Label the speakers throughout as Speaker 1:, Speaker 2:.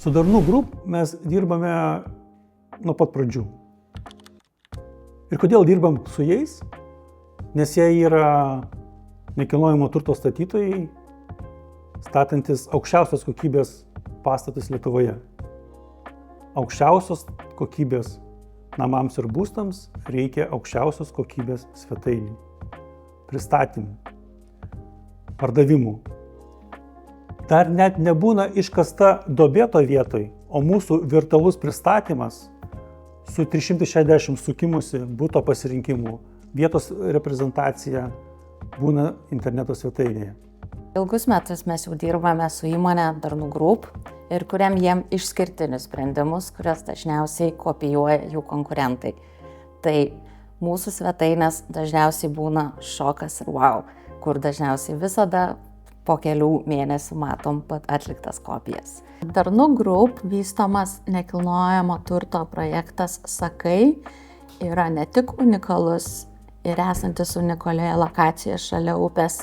Speaker 1: Su Darnu Group mes dirbame nuo pat pradžių. Ir kodėl dirbam su jais? Nes jie yra nekilnojamo turto statytojai, statantis aukščiausios kokybės pastatus Lietuvoje. Aukščiausios kokybės namams ir būstams reikia aukščiausios kokybės svetainių, pristatymų, pardavimų. Dar net nebūna iškasta duobė toj vietoj, o mūsų virtualus pristatymas su 360 sukimusi būto pasirinkimu, vietos reprezentacija būna interneto svetainėje.
Speaker 2: Ilgus metus mes jau dirbame su įmonė Darnu Group ir kuriam jiem išskirtinius sprendimus, kurias dažniausiai kopijuoja jų konkurentai. Tai mūsų svetainės dažniausiai būna šokas ir wow, kur dažniausiai visada po kelių mėnesių matom pat atliktas kopijas. Darnu Group vystomas nekilnojamo turto projektas Sakai yra ne tik unikalus ir esantis unikalioje lokacijoje šalia upės,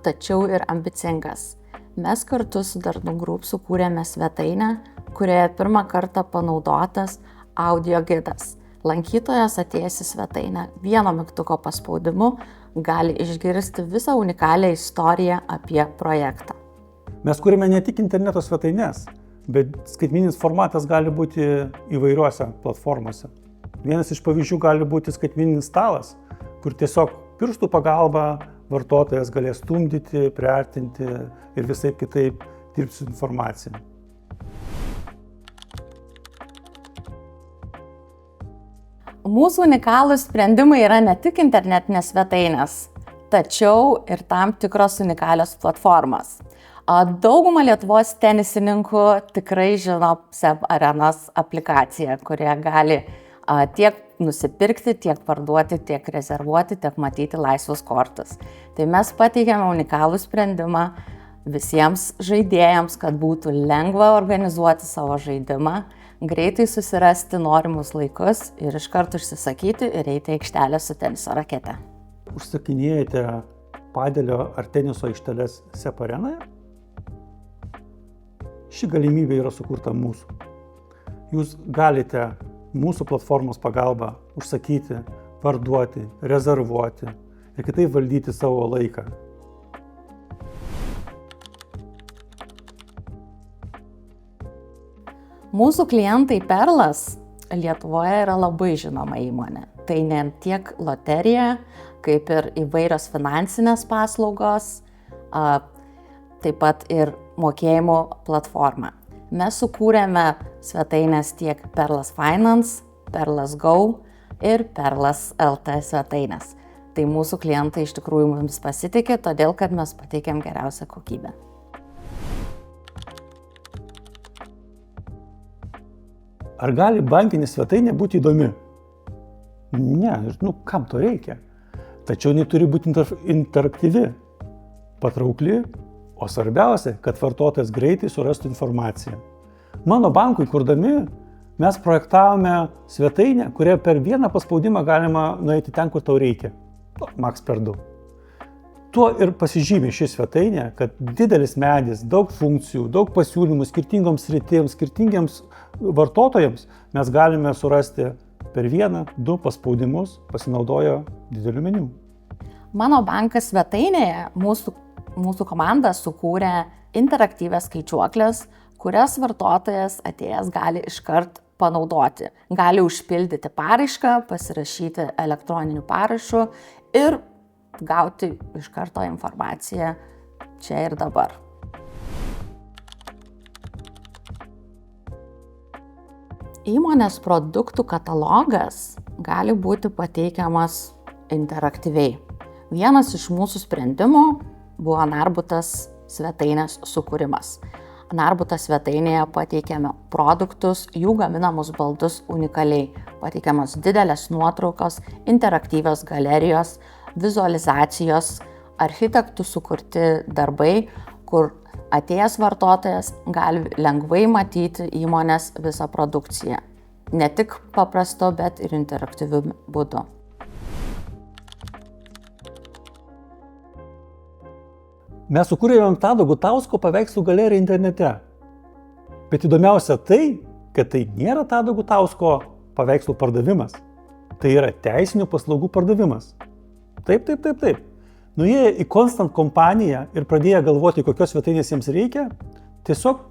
Speaker 2: tačiau ir ambicingas. Mes kartu su Darnu Group sukūrėme svetainę, kurioje pirmą kartą panaudotas audio gidas. Lankytojas atėjęs į svetainę vieno mygtuko paspaudimu gali išgirsti visą unikalią istoriją apie projektą.
Speaker 1: Mes kūrėme ne tik interneto svetaines, bet skaitmeninis formatas gali būti įvairiuose platformose. Vienas iš pavyzdžių gali būti skaitmeninis stalas, kur tiesiog pirštų pagalba vartotojas galės stumdyti, priartinti ir visaip kitaip dirbti su informacija.
Speaker 2: Mūsų unikalūs sprendimai yra ne tik internetinės svetainės, tačiau ir tam tikros unikalios platformos. Dauguma Lietuvos tenisininkų tikrai žino SEB Arenos aplikaciją, kurie gali tiek nusipirkti, tiek parduoti, tiek rezervuoti, tiek matyti laisvus kortus. Tai mes pateikėme unikalų sprendimą visiems žaidėjams, kad būtų lengva organizuoti savo žaidimą, greitai susirasti norimus laikus ir iš karto užsisakyti ir eiti į aikštelę su teniso rakete.
Speaker 1: Užsakinėjate padelio ar teniso aikšteles SEB Arenoje? Ši galimybė yra sukurta mūsų. Jūs galite mūsų platformos pagalba užsakyti, parduoti, rezervuoti ir kitaip valdyti savo laiką.
Speaker 2: Mūsų klientai Perlas Lietuvoje yra labai žinoma įmonė. Tai ne tiek loterija, kaip ir įvairios finansinės paslaugos, taip pat ir mokėjimo platforma. Mes sukūrėme svetainės tiek Perlas Finance, Perlas Go ir Perlas LT svetainės. Tai mūsų klientai iš tikrųjų mums pasitikė, todėl kad mes pateikėm geriausią kokybę.
Speaker 1: Ar gali bankinė svetainė būti įdomi? Ne, kam to reikia? Tačiau jinai turi būti interaktyvi, patraukli, o svarbiausia, kad vartotojas greitai surastų informaciją. Mano bankui kurdami mes projektavome svetainę, kurioje per vieną paspaudimą galima nueiti ten, kur tau reikia. Max per 2. Tuo ir pasižymė ši svetainė, kad didelis medis, daug funkcijų, daug pasiūlymų skirtingoms sritims, skirtingiems vartotojams mes galime surasti per 1-2 paspaudimus pasinaudoję dideliu meniu.
Speaker 2: Mano bankas svetainėje mūsų komanda sukūrė interaktyvias skaičiuoklės, kurias vartotojas atėjęs gali iškart panaudoti. Gali užpildyti paraišką, pasirašyti elektroniniu parašu ir gauti iš karto informaciją čia ir dabar. Įmonės produktų katalogas gali būti pateikiamas interaktyviai. Vienas iš mūsų sprendimų buvo Narbutas svetainės sukūrimas. Narbutas svetainėje pateikėme produktus, jų gaminamus baldus unikaliai. Pateikiamas didelės nuotraukos, interaktyvios galerijos, vizualizacijos, architektų sukurti darbai, kur atėjęs vartotojas gali lengvai matyti įmonės visą produkciją. Ne tik paprasto, bet ir interaktyviu būdu.
Speaker 1: Mes sukūrėme Tado Gutausko paveikslų galeriją internete. Bet įdomiausia tai, kad tai nėra Tado Gutausko paveikslų pardavimas. Tai yra teisinių paslaugų pardavimas. Taip. Nuėję į Constant kompaniją ir pradėję galvoti, kokios svetainės jiems reikia, tiesiog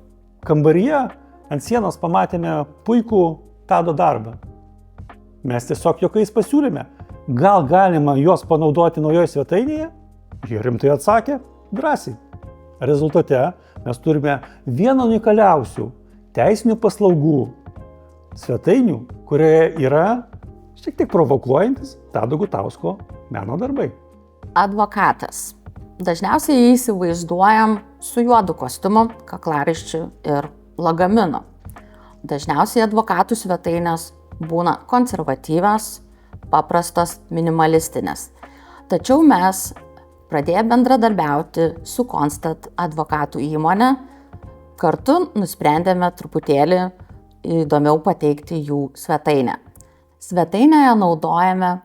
Speaker 1: kambaryje ant sienos pamatėme puikų Tado darbą. Mes tiesiog juokais pasiūlėme, gal galima juos panaudoti naujoje svetainėje? Jie rimtai atsakė, drąsiai. Rezultate mes turime vieną unikaliausių teisinių paslaugų svetainių, kurioje yra šiek tiek provokuojantis Tado Gutausko meno darbai.
Speaker 2: Advokatas. Dažniausiai jį įsivaizduojam su juodu kostiumu, kaklaraiščiu ir lagaminu. Dažniausiai advokatų svetainės būna konservatyvios, paprastos, minimalistinės. Tačiau mes pradėję bendradarbiauti su Constant advokatų įmonė, kartu nusprendėme truputėlį įdomiau pateikti jų svetainę. Svetainėje naudojame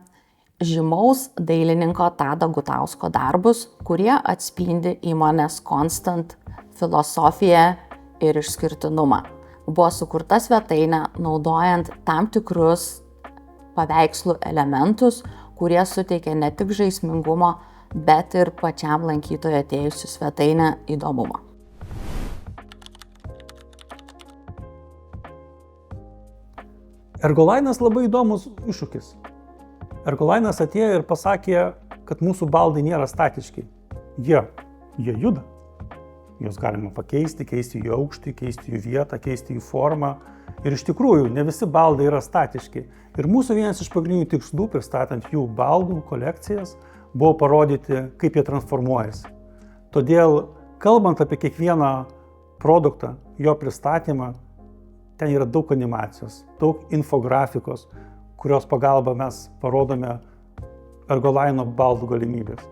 Speaker 2: žymaus dailininko Tado Gutausko darbus, kurie atspindi įmonės Constant filosofiją ir išskirtinumą. Buvo sukurta svetainė naudojant tam tikrus paveikslų elementus, kurie suteikia ne tik žaismingumo, bet ir pačiam lankytojui atėjus į svetainę įdomumą.
Speaker 1: Ergolainas labai įdomus iššūkis. Ergolainas atėjo ir pasakė, kad mūsų baldai nėra statiški. Jie juda. Juos galima pakeisti, keisti jų aukštį, keisti jų vietą, keisti jų formą. Ir iš tikrųjų, ne visi baldai yra statiški. Ir mūsų vienas iš pagrindinių tikslų, pristatant jų baldų kolekcijas, buvo parodyti, kaip jie transformuojasi. Todėl, kalbant apie kiekvieną produktą, jo pristatymą, ten yra daug animacijos, daug infografikos, kurios pagalba mes parodome Ergolaino baldų galimybės.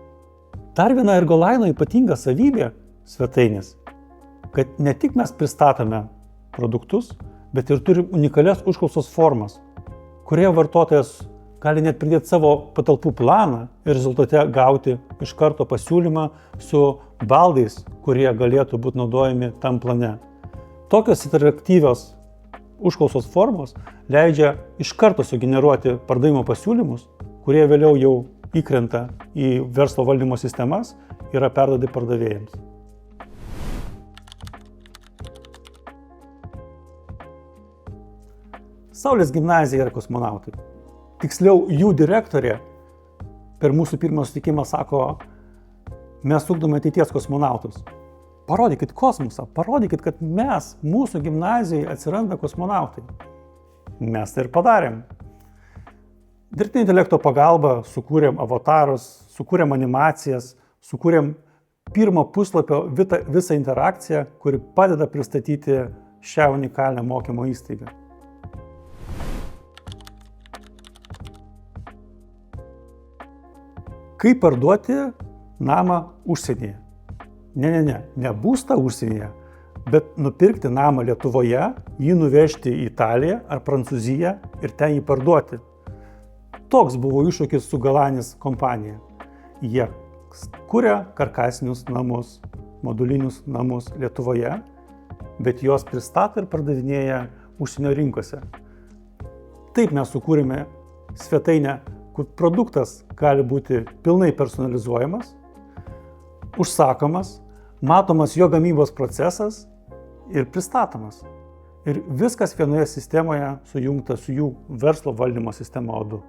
Speaker 1: Dar viena Ergolaino ypatinga savybė svetainės, kad ne tik mes pristatome produktus, bet ir turim unikalias užklausos formas, kurioje vartotojas gali net pridėti savo patalpų planą ir rezultate gauti iš karto pasiūlymą su baldais, kurie galėtų būti naudojami tam plane. Tokios interaktyvios užklausos formos leidžia iš karto sugeneruoti pardavimo pasiūlymus, kurie vėliau jau įkrenta į verslo valdymo sistemas ir yra perduoti pardavėjams. Saulės gimnazija yra kosmonautai. Tiksliau, jų direktorė per mūsų pirmą susitikimą sako, mes ugdome ateities kosmonautus. Parodykit kosmosą, parodykit, kad mes, mūsų gimnazijoje atsiranda kosmonautai. Mes tai ir padarėm. Dirbtinio intelekto pagalba sukūrėm avatarus, sukūrėm animacijas, sukūrėm pirmo puslapio visą interakciją, kuri padeda pristatyti šią unikalią mokymo įstaigą. Kaip parduoti namą užsienyje? Ne būstą užsienyje, bet nupirkti namą Lietuvoje, jį nuvežti į Italiją ar Prancūziją ir ten jį parduoti. Toks buvo iššūkis su Galanis kompanija. Jie kuria karkasinius namus, modulinius namus Lietuvoje, bet juos pristato ir pardavinėja užsienio rinkose. Taip mes sukūrėme svetainę, kur produktas gali būti pilnai personalizuojamas, užsakomas, matomas jo gamybos procesas ir pristatomas. Ir viskas vienoje sistemoje sujungta su jų verslo valdymo sistema O2.